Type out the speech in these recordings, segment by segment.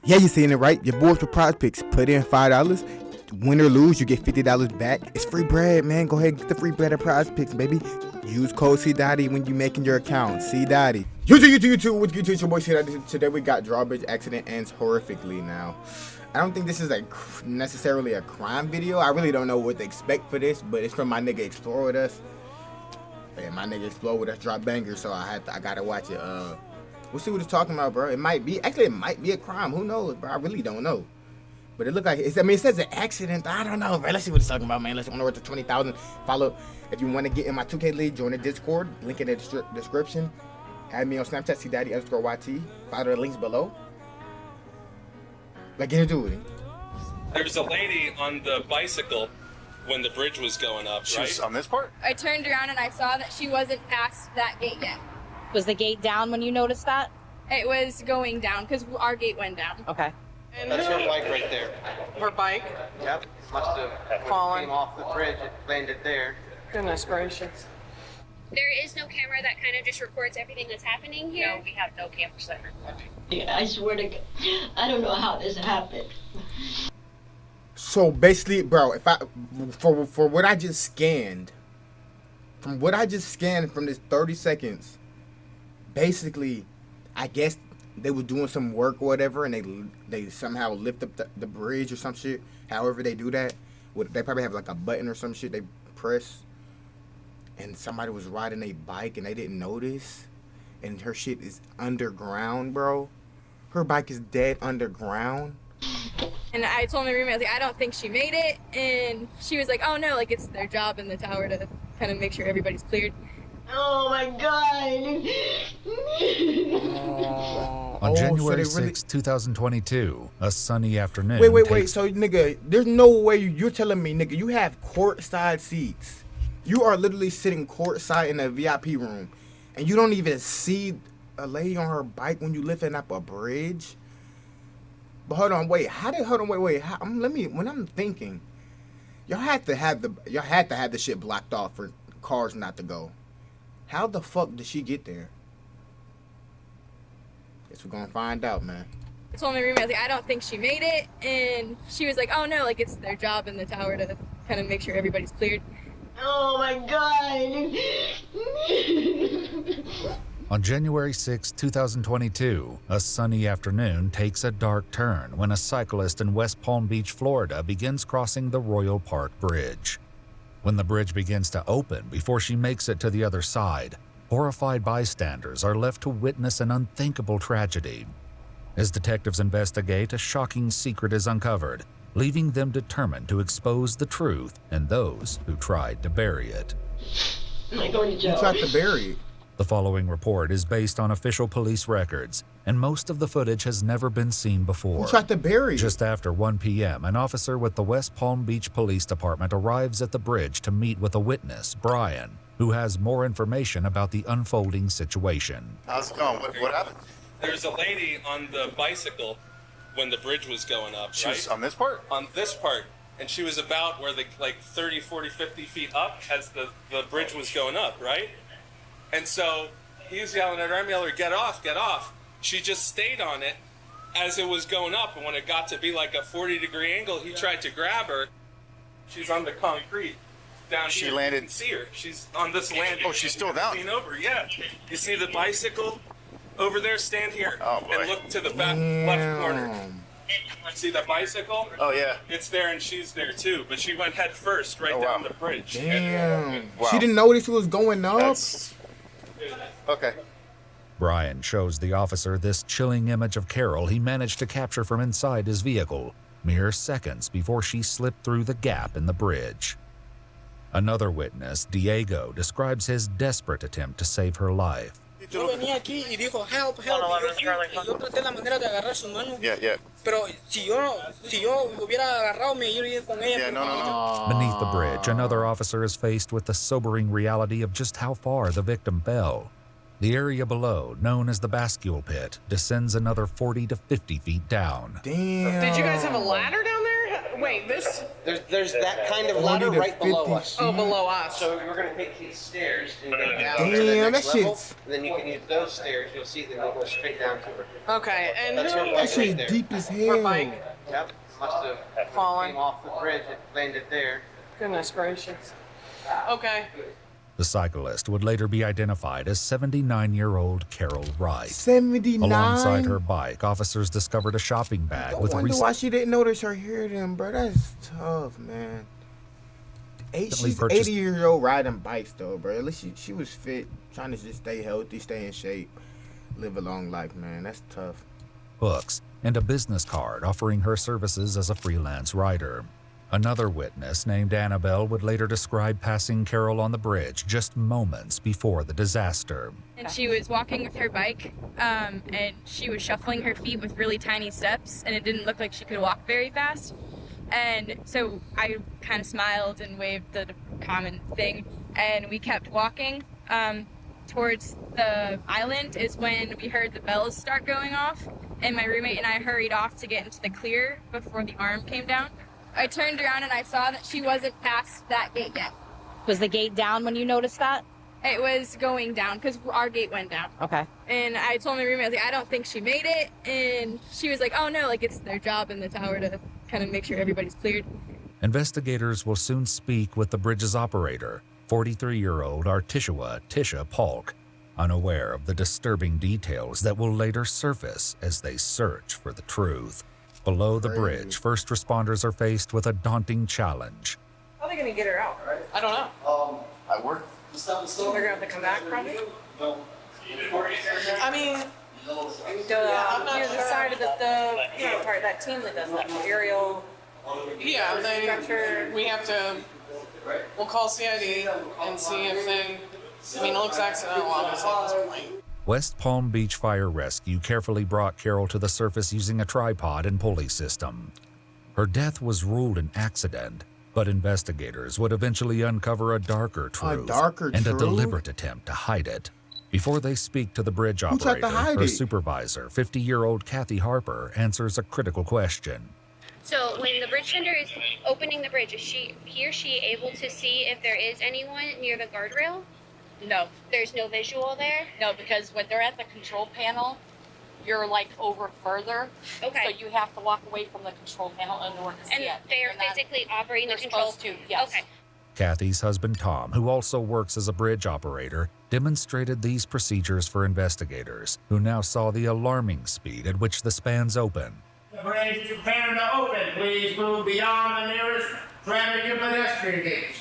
Yeah, you're saying it right. Your boys for prize picks. Put in $5. Win or lose, you get $50 back. It's free bread, man. Go ahead and get the free bread at Prize Picks, baby. Use code CDaddy when you're making your account. CDaddy. YouTube. What's good? It's your boy CDaddy. Today we got Drawbridge accident ends horrifically now. I don't think this is necessarily a crime video. I really don't know what to expect for this, but it's from my nigga Explore With Us. And my nigga Explore With Us dropped bangers, so I gotta watch it. We'll see what it's talking about, bro. It might be a crime. Who knows, bro? I really don't know. But it looked like it says an accident. I don't know, bro. Let's see what it's talking about, man. Let's on the road to 20,000. Follow. If you want to get in my 2K league, join the Discord. Link in the description. Add me on Snapchat, CDaddy_YT. Follow the links below. Like, get into it. There was a lady on the bicycle when the bridge was going up, She right? was on this part? I turned around and I saw that she wasn't past that gate yet. Was the gate down when you noticed that? It was going down because our gate went down. Okay. And that's her bike right there. Her bike? Yep. Must have Fallen. came off the bridge and landed there. Goodness gracious. There is no camera that kind of just records everything that's happening here. No, we have no cameras that record. Yeah, I swear to God, I don't know how this happened. So basically, bro, for what I just scanned, from this 30 seconds, basically, I guess they were doing some work or whatever, and they somehow lift up the bridge or some shit. However they do that, they probably have like a button or some shit they press, and somebody was riding a bike and they didn't notice, and her shit is underground, bro. Her bike is dead underground. And I told my roommate, I was like, I don't think she made it. And she was like, oh no, like it's their job in the tower to kind of make sure everybody's cleared. Oh my God. On January 6, 2022, a sunny afternoon. Wait. So, nigga, there's no way you're telling me, nigga, you have courtside seats. You are literally sitting courtside in a VIP room, and you don't even see a lady on her bike when you lifting up a bridge. But hold on, wait. When I'm thinking, y'all had to have the shit blocked off for cars not to go. How the fuck did she get there? Guess we're gonna find out, man. I told my roommate, I was like, I don't think she made it. And she was like, oh no, like it's their job in the tower to kind of make sure everybody's cleared. Oh my God. On January 6, 2022, a sunny afternoon takes a dark turn when a cyclist in West Palm Beach, Florida begins crossing the Royal Park Bridge. When the bridge begins to open before she makes it to the other side, horrified bystanders are left to witness an unthinkable tragedy. As detectives investigate, a shocking secret is uncovered, leaving them determined to expose the truth and those who tried to bury it. Am I going to jail? Who tried to bury it? The following report is based on official police records, and most of the footage has never been seen before. Who tried to bury it? Just after 1 p.m., an officer with the West Palm Beach Police Department arrives at the bridge to meet with a witness, Brian, who has more information about the unfolding situation. How's it going? What happened? There's a lady on the bicycle when the bridge was going up, She right? was on this part? On this part. And she was about where the 30, 40, 50 feet up as the bridge was going up, right? And so he was yelling at her, I'm yelling, get off, get off. She just stayed on it as it was going up. And when it got to be like a 40-degree angle, he tried to grab her. She's on the concrete down She here. landed- You can see her. She's on this landing. Oh, she's still down? Lean over, yeah. You see the bicycle over there? Stand here Oh, boy. and look to the back left corner. See the bicycle? Oh, yeah. It's there and she's there too, but she went head first right Oh, down wow. the bridge. Damn. Wow. She didn't notice it was going up. That's... Okay. Brian shows the officer this chilling image of Carol he managed to capture from inside his vehicle, mere seconds before she slipped through the gap in the bridge. Another witness, Diego, describes his desperate attempt to save her life. Yo venía aquí y dijo, help, help. Y yo traté la manera de agarrar su mano. Yeah. Pero si yo hubiera agarrado, me iría con ella. Yeah, no. Beneath the bridge, another officer is faced with the sobering reality of just how far the victim fell. The area below, known as the bascule pit, descends another 40 to 50 feet down. Damn. Did you guys have a ladder down there? Wait, this? There's that kind of Only ladder the right below 50 us. Oh, below us. So we're gonna take these stairs and go down to the Damn, next that level, shit's- and then you can use those stairs. You'll see that they go straight down to her. Okay, and That's her who? That bike shit right there. deep as Her hell. bike. Yep, must have Fallen. came off the bridge and landed there. Goodness gracious. Okay. The cyclist would later be identified as 79-year-old Carol Wright. 79. Alongside her bike, officers discovered a shopping bag I with wonder recently why she didn't notice her hearing, bro. That's tough, man. She's purchased- 80-year-old riding bikes, though, bro. At least she was fit, trying to just stay healthy, stay in shape, live a long life, man. That's tough. books and a business card offering her services as a freelance writer. Another witness named Annabelle would later describe passing Carol on the bridge just moments before the disaster. And she was walking with her bike, and she was shuffling her feet with really tiny steps, and it didn't look like she could walk very fast. And so I kind of smiled and waved the common thing, and we kept walking. Towards the island is when we heard the bells start going off, and my roommate and I hurried off to get into the clear before the arm came down. I turned around and I saw that she wasn't past that gate yet. Was the gate down when you noticed that? It was going down because our gate went down. Okay. And I told my roommate, I was like, I don't think she made it. And she was like, oh no, like it's their job in the tower to kind of make sure everybody's cleared. Investigators will soon speak with the bridge's operator, 43-year-old Artishua Tisha Polk, unaware of the disturbing details that will later surface as they search for the truth. Below the bridge, first responders are faced with a daunting challenge. How are they going to get her out? I don't know. I work. They're going to have to come back, probably? I mean, the side of the part, that team that does that, aerial. Yeah, we have to, we'll call CID and see if they, I mean, it looks accidental, obviously, at this point. West Palm Beach Fire Rescue carefully brought Carol to the surface using a tripod and pulley system. Her death was ruled an accident, but investigators would eventually uncover a darker truth and a deliberate attempt to hide it. Before they speak to the bridge operator, her supervisor, 50-year-old Kathy Harper, answers a critical question. So when the bridge tender is opening the bridge, is he or she able to see if there is anyone near the guardrail? No. There's no visual there? No, because when they're at the control panel, you're like over further. Okay. So you have to walk away from the control panel in order to see it. And they are physically operating the control? Supposed to, yes. Okay. Kathy's husband, Tom, who also works as a bridge operator, demonstrated these procedures for investigators, who now saw the alarming speed at which the spans open. The bridge is preparing to open. Please move beyond the nearest traffic and pedestrian gates.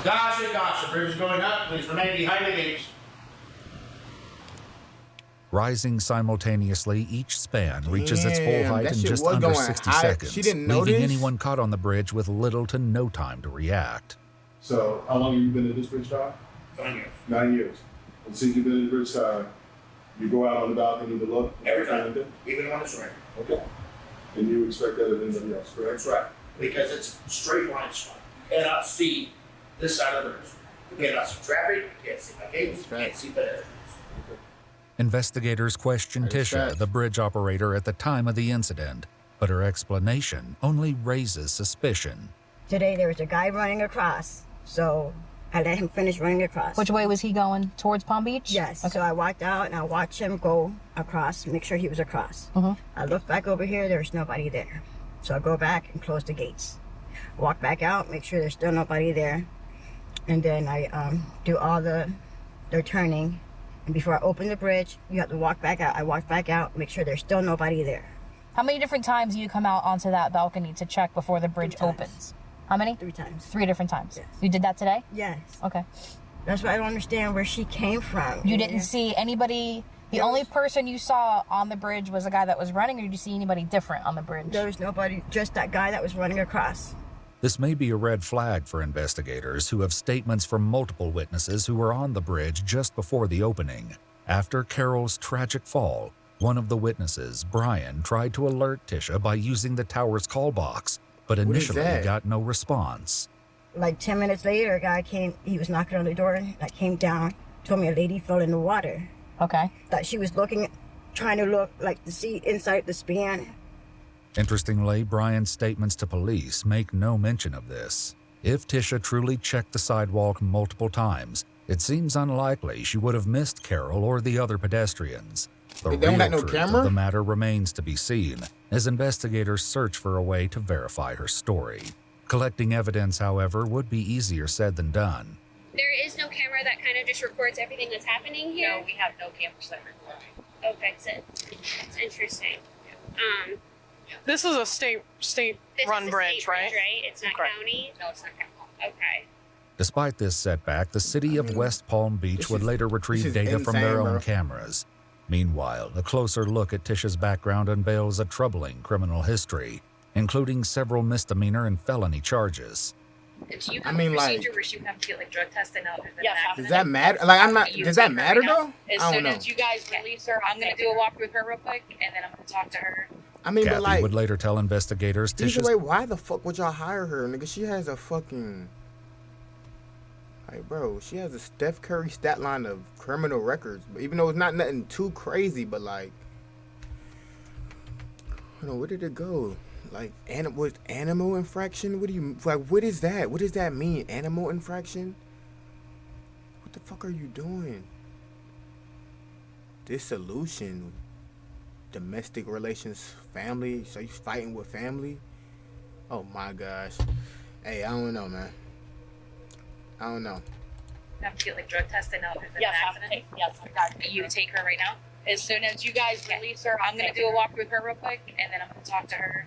Gotcha. Bridge is going up. Please remain behind the gates. Rising simultaneously, each span reaches its full height in just under 60 seconds, She didn't notice? leaving anyone caught on the bridge with little to no time to react. So, how long have you been at this bridge side? 9 years. 9 years. And since you've been at the bridge side, you go out on the balcony to look? Every time. Even when it's raining. Okay. And you expect that of anybody else, correct? That's right. Because it's straight line spot. You cannot see this side of the bridge. You cannot see traffic. You can't see my gates. You can't see pedestrians. Investigators questioned Tisha, the bridge operator, at the time of the incident, but her explanation only raises suspicion. Today there was a guy running across, so I let him finish running across. Which way was he going? Towards Palm Beach? Yes. Okay. So I walked out and I watched him go across, make sure he was across. I looked back over here, there was nobody there. So I go back and close the gates. Walk back out, make sure there's still nobody there. And then I do all the turning. And before I open the bridge, you have to walk back out. I walk back out, make sure there's still nobody there. How many different times do you come out onto that balcony to check before the bridge opens? How many? 3 times. 3 different times? Yes. You did that today? Yes. Okay. That's why I don't understand where she came from. You didn't see anybody, the only person you saw on the bridge was a guy that was running, or did you see anybody different on the bridge? There was nobody, just that guy that was running across. This may be a red flag for investigators who have statements from multiple witnesses who were on the bridge just before the opening. After Carol's tragic fall, one of the witnesses, Brian, tried to alert Tisha by using the tower's call box, but initially got no response. Like 10 minutes later, a guy came, he was knocking on the door, I came down, told me a lady fell in the water. Okay. That she was looking, trying to look like to see inside the span. Interestingly, Brian's statements to police make no mention of this. If Tisha truly checked the sidewalk multiple times, it seems unlikely she would have missed Carol or the other pedestrians. The They don't real got no truth camera? of the matter remains to be seen as investigators search for a way to verify her story. Collecting evidence, however, would be easier said than done. There is no camera that kind of just records everything that's happening here? No, we have no cameras that record. Okay, so it's interesting. This is a state This run is a bridge, state right? It's not Correct. county? No, it's not county. Okay. Despite this setback, the city of West Palm Beach would later retrieve data from their own cameras. Meanwhile, a closer look at Tisha's background unveils a troubling criminal history, including several misdemeanor and felony charges. Do you I have mean, a like- procedure where she would have to get like drug tested and other than Yes, that? Does that matter? Like, I'm not. Does that matter though? As I don't soon know. as you guys release her, I'm gonna do a walk with her real quick, and then I'm gonna talk to her. I mean, Kathy but like, would later tell investigators either Tisha's way, why the fuck would y'all hire her, nigga? She has a fucking. Like, bro, she has a Steph Curry stat line of criminal records. But even though it's not nothing too crazy, but like, I don't know, where did it go? Like, animal infraction? What do you like? What is that? What does that mean? Animal infraction? What the fuck are you doing? Dissolution, domestic relations, family. So you fighting with family? Oh my gosh. Hey, I don't know, man. I don't know. Have to get like drug tested and other than Yes, an I'll accident. yes, I got You take her right now. As soon as you guys release her, I'm gonna do a walk with her real quick, and then I'm gonna talk to her.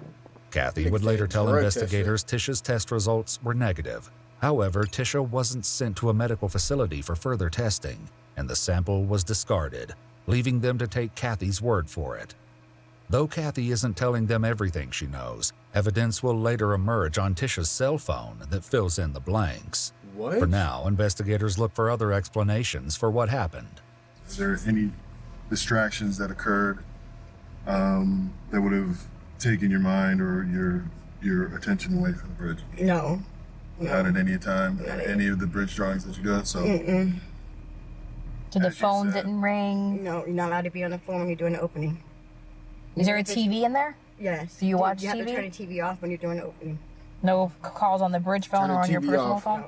Kathy would later tell investigators Tisha's test results were negative. However, Tisha wasn't sent to a medical facility for further testing, and the sample was discarded, leaving them to take Kathy's word for it. Though Kathy isn't telling them everything she knows, evidence will later emerge on Tisha's cell phone that fills in the blanks. What? For now, investigators look for other explanations for what happened. Is there any distractions that occurred that would have taken your mind or your attention away from the bridge? No. Not at any time, any of the bridge drawings that you got. So, So the phone didn't ring? No, you're not allowed to be on the phone when you're doing the opening. Is there a TV in there? Yes. Do you watch You have TV? to turn the TV off when you're doing the opening. No calls on the bridge phone Turn the or on your TV personal off. phone?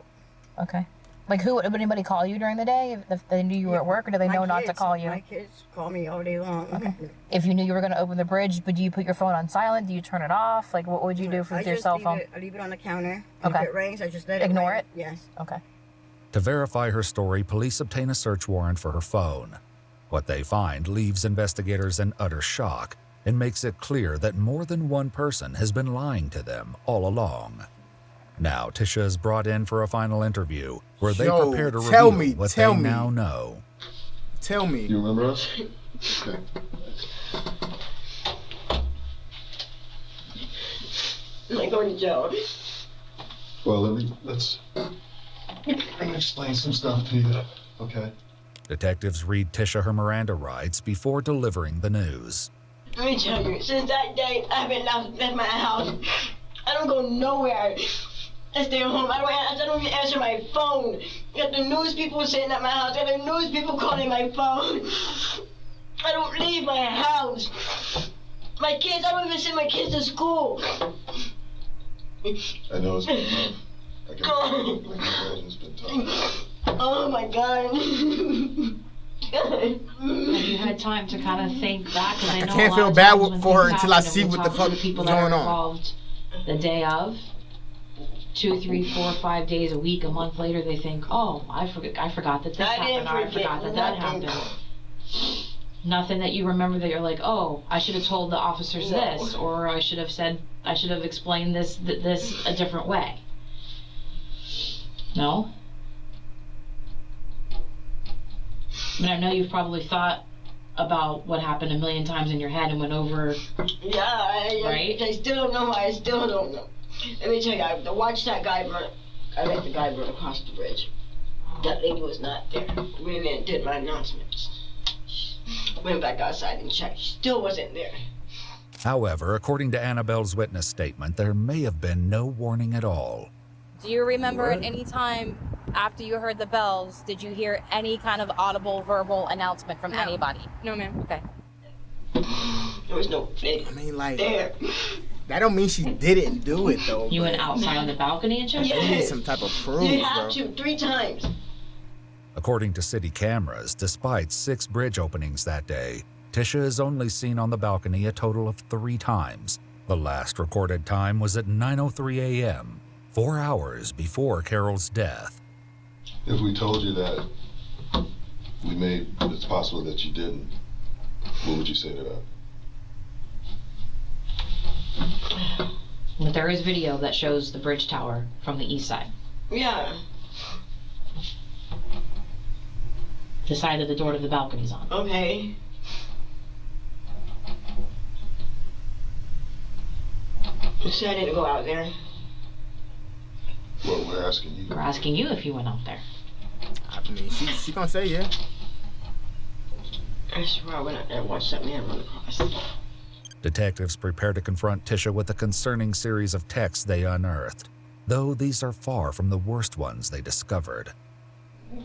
Okay. Like, would anybody call you during the day if they knew you were at work, or do they know not to call you? My kids call me all day long. Okay. If you knew you were going to open the bridge, but do you put your phone on silent? Do you turn it off? Like, what would you do with your cell phone? I leave it on the counter. Okay. If it rings, I just let it Ignore ring. it? Yes. Okay. To verify her story, police obtain a search warrant for her phone. What they find leaves investigators in utter shock and makes it clear that more than one person has been lying to them all along. Now, Tisha is brought in for a final interview where they prepare to reveal what they now know. Tell me. You remember us? Okay. Am I going to jail? Well, let's explain some stuff to you. Okay. Detectives read Tisha her Miranda rights before delivering the news. Let me tell you, since that day, I haven't left my house. I don't go nowhere. I stay home. I don't even answer my phone. Got the news people sitting at my house. Got the news people calling my phone. I don't leave my house. My kids, I don't even send my kids to school. I know it's been tough. I can imagine it's been tough. Oh my God. Have you had time to kind of think back? Because I know can't a lot feel of bad times when for her things until I happen, see we'll what the talk to fuck people is that are going on. involved the day of, 2, 3, 4, 5 days a week, a month later, they think, oh, I forgot that this happened, or I forgot that happened. Nothing that you remember that you're like, oh, I should have told the officers this, or I should have explained this a different way. No? I mean, I know you've probably thought about what happened a million times in your head and went over. Yeah, I still don't know. I still don't know. Let me tell you, I watched that guy run. I let the guy run across the bridge. That lady was not there. Went in and did my announcements. Went back outside and checked. She still wasn't there. However, according to Annabelle's witness statement, there may have been no warning at all. Do you remember What? at any time after you heard the bells, did you hear any kind of audible verbal announcement from anybody? No, ma'am. Okay. There was no bed. I mean, like, There. that don't mean she didn't do it, though. You but went outside on the balcony and checked? You need some type of proof, You have bro. to 3 times. According to city cameras, despite 6 bridge openings that day, Tisha is only seen on the balcony a total of 3 times. The last recorded time was at 9:03 a.m., 4 hours before Carol's death. If we told you that it's possible that you didn't, what would you say to that? But there is video that shows the bridge tower from the east side. Yeah. The side of the door to the balcony's on. Okay. So I didn't go out there. Well, we're asking you. We're asking you if you went out there. I mean, she gonna say yeah. I swear I went out there and watched that man run across. Detectives prepare to confront Tisha with a concerning series of texts they unearthed, though these are far from the worst ones they discovered.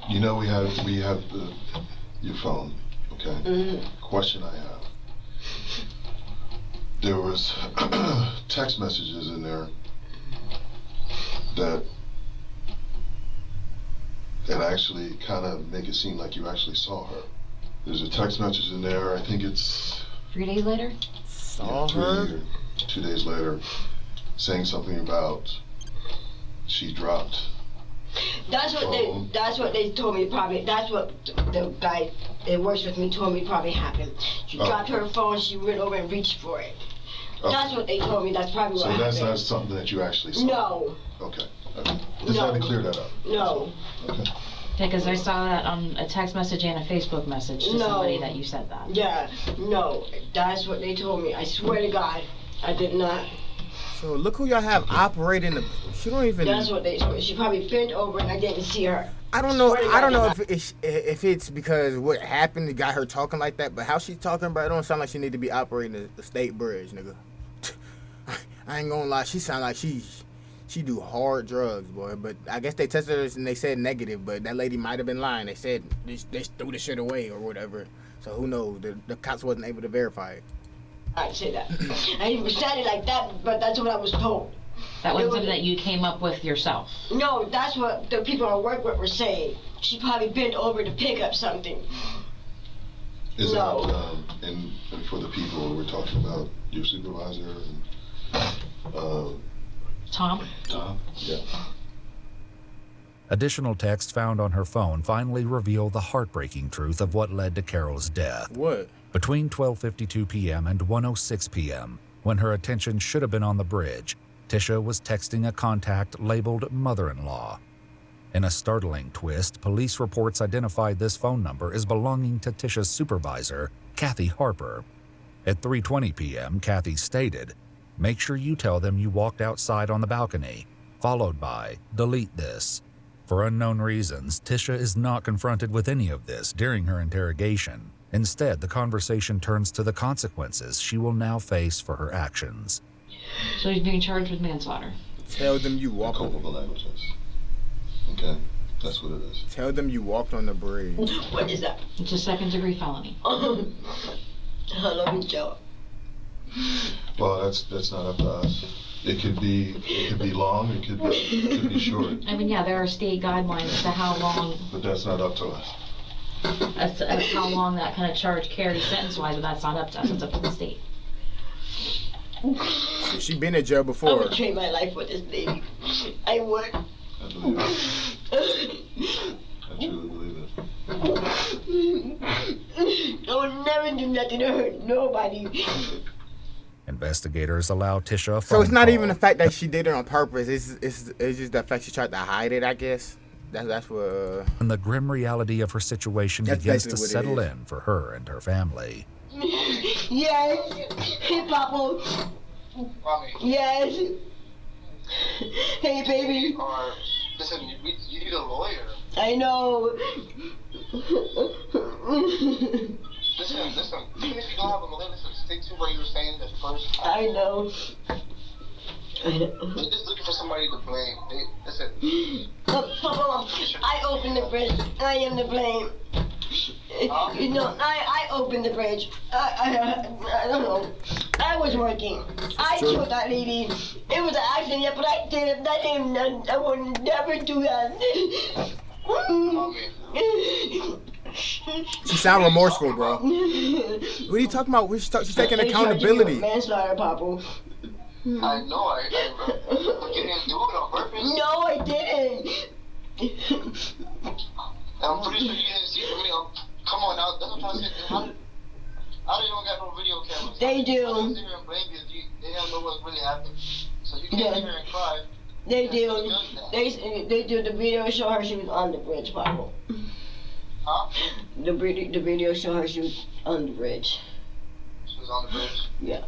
You know we have your phone, okay? Mm-hmm. Question I have. There was text messages in there that actually kind of make it seem like you actually saw her. There's a text message in there, I think it's 3 days later? Saw her? 2 days later, saying something about she dropped. That's what they told me probably. That's what the guy that works with me told me probably happened. She dropped her phone, she went over and reached for it. That's what they told me. That's probably what happened. So that's not something that you actually saw? No. Okay. Just had to clear that up. No. Okay. Yeah, because I saw that on a text message and a Facebook message to somebody that you said that. Yeah. No. That's what they told me. I swear to God, I did not. So look who y'all have operating the. She don't even. That's what they told me. She probably bent over and I didn't see her. I don't know. I don't know if it's because what happened got her talking like that, but how she's talking, bro, it don't sound like she need to be operating the state bridge, nigga. I ain't gonna lie, she sound like she do hard drugs, boy. But I guess they tested her and they said negative, but that lady might have been lying. They said they threw the shit away or whatever. So who knows? The cops wasn't able to verify it. I'd say that. I didn't say it like that, but that's what I was told. That wasn't something that you came up with yourself? No, that's what the people I work with were saying. She probably bent over to pick up something. Is that, and for the people we're talking about, your supervisor and Tom? Tom? Yeah. Additional texts found on her phone finally reveal the heartbreaking truth of what led to Carol's death. What? Between 12:52 p.m. and 1:06 p.m., when her attention should have been on the bridge, Tisha was texting a contact labeled mother-in-law. In a startling twist, police reports identified this phone number as belonging to Tisha's supervisor, Kathy Harper. At 3:20 p.m., Kathy stated, "Make sure you tell them you walked outside on the balcony," followed by, "Delete this." For unknown reasons, Tisha is not confronted with any of this during her interrogation. Instead, the conversation turns to the consequences she will now face for her actions. So he's being charged with manslaughter. Tell them you walked on culpable negligence. Okay, that's what it is. Tell them you walked on the bridge. What is that? It's a second-degree felony. Hello, Joe. Well, that's not up to us. It could be long. It could be short. I mean, yeah, there are state guidelines as to how long. But that's not up to us. As to how long that kind of charge carries sentence-wise, but that's not up to us. It's up to the state. She been in jail before. I would trade my life with this lady. I would. I believe it. I truly believe it. I would never do nothing to hurt nobody. Investigators allow Tisha a So it's phone not call. even the fact that she did it on purpose. It's just the fact she tried to hide it, I guess. That's what. And the grim reality of her situation That's begins to basically settle what it in for her and her family. Yes. Hey, Papa. Yes. Hey, baby. Listen, you need a lawyer. I know. Listen. Even if you don't have a lawyer, listen, stick to what you were saying at first. I know. They're just looking for somebody to blame. Listen. I opened the bridge. I am to blame. You know, I opened the bridge. I don't know. I was working. I killed that lady. It was an accident, but I did it. I would never do that. She sound remorseful, bro. What are you talking about? She's taking accountability. Manslaughter, Papa. I know, but you didn't do it on purpose. No, I didn't. I'm pretty sure you didn't see the video. Come on now, that's what I'm trying to say. How do you don't got no video cameras? They do. How do you sit here and blame you? They don't know what's really happening. So you can't sit here and cry. They do. They do. The video show her she was on the bridge, Papa. Huh? The video show her she was on the bridge. She was on the bridge? Yeah.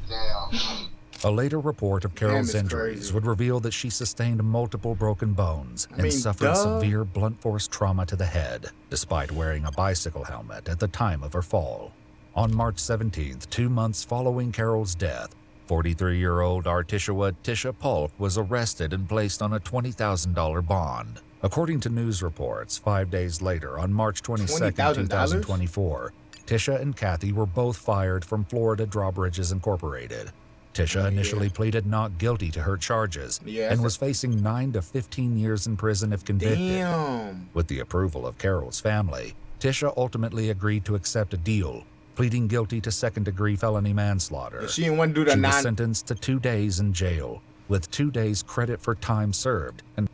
Damn. A later report of Carol's injuries would reveal that she sustained multiple broken bones and suffered severe blunt force trauma to the head, despite wearing a bicycle helmet at the time of her fall. On March 17th, 2 months following Carol's death, 43-year-old Artishua Tisha Polk was arrested and placed on a $20,000 bond. According to news reports, 5 days later, on March 22, 2024, Tisha and Kathy were both fired from Florida Drawbridges Incorporated. Tisha initially pleaded not guilty to her charges and was facing 9 to 15 years in prison if convicted. Damn. With the approval of Carol's family, Tisha ultimately agreed to accept a deal, pleading guilty to second-degree felony manslaughter. She didn't want to do the She was sentenced to 2 days in jail, with 2 days credit for time served. And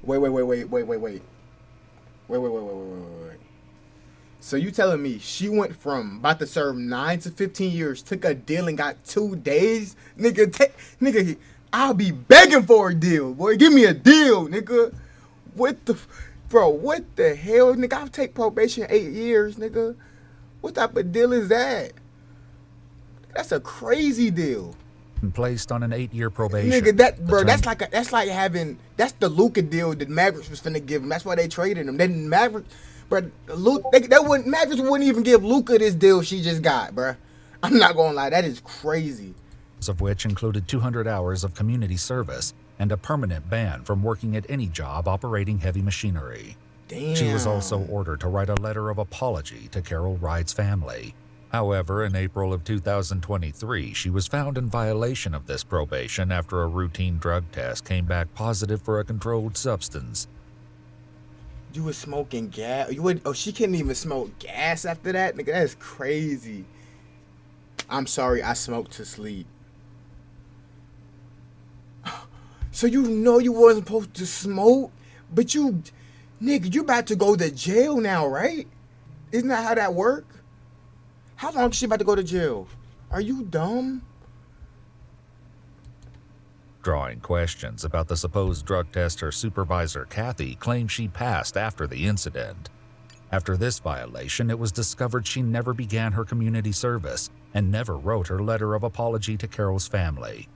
Wait. So you telling me she went from about to serve 9 to 15 years, took a deal and got 2 days? Nigga, I'll be begging for a deal. Boy, give me a deal, nigga. What the hell, nigga? I'll take probation 8 years, nigga. What type of deal is that? That's a crazy deal. Placed on an 8-year probation. Nigga, that's the Luka deal that Mavericks was finna give him. That's why they traded him. Then Mavericks, bro, Mavericks wouldn't even give Luka this deal she just got, bro. I'm not gonna lie, that is crazy. Of which included 200 hours of community service and a permanent ban from working at any job operating heavy machinery. Damn. She was also ordered to write a letter of apology to Carol Wright's family. However, in April of 2023, she was found in violation of this probation after a routine drug test came back positive for a controlled substance. You was smoking gas? She couldn't even smoke gas after that? Nigga, that's crazy. I'm sorry, I smoked to sleep. So you know you wasn't supposed to smoke? But you about to go to jail now, right? Isn't that how that work? How long is she about to go to jail? Are you dumb? Drawing questions about the supposed drug test her supervisor, Kathy, claimed she passed after the incident. After this violation, it was discovered she never began her community service and never wrote her letter of apology to Carol's family.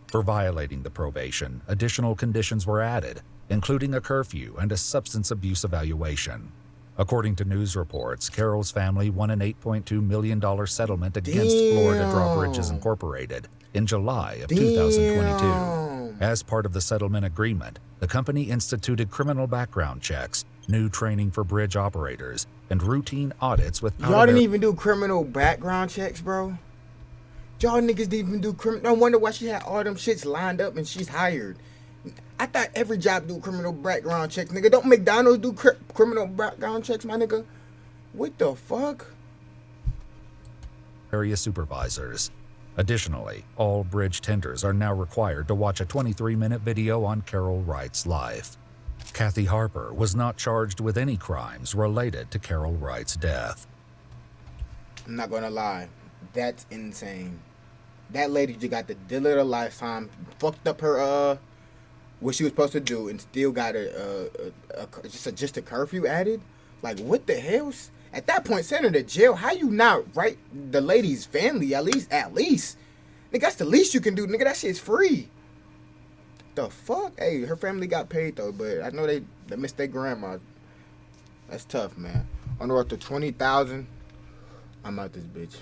For violating the probation, additional conditions were added, including a curfew and a substance abuse evaluation. According to news reports, Carol's family won an $8.2 million settlement against Florida Drawbridges Incorporated in July of 2022. As part of the settlement agreement, the company instituted criminal background checks, new training for bridge operators, and routine audits with Y'all didn't even do criminal background checks, bro? Y'all niggas didn't even do criminal. No wonder why she had all them shits lined up and she's hired. I thought every job do criminal background checks, nigga. Don't McDonald's do criminal background checks, my nigga? What the fuck? Area supervisors. Additionally, all bridge tenders are now required to watch a 23-minute video on Carol Wright's life. Kathy Harper was not charged with any crimes related to Carol Wright's death. I'm not gonna lie. That's insane. That lady just got the deal of her lifetime, fucked up her, what she was supposed to do, and still got just a curfew added. Like, what the hell? At that point, send her to jail. How you not write the lady's family at least? Nigga, that's the least you can do. Nigga, that shit's free. The fuck? Hey, her family got paid though, but I know they missed their grandma. That's tough, man. On the road to 20,000. I'm out this bitch.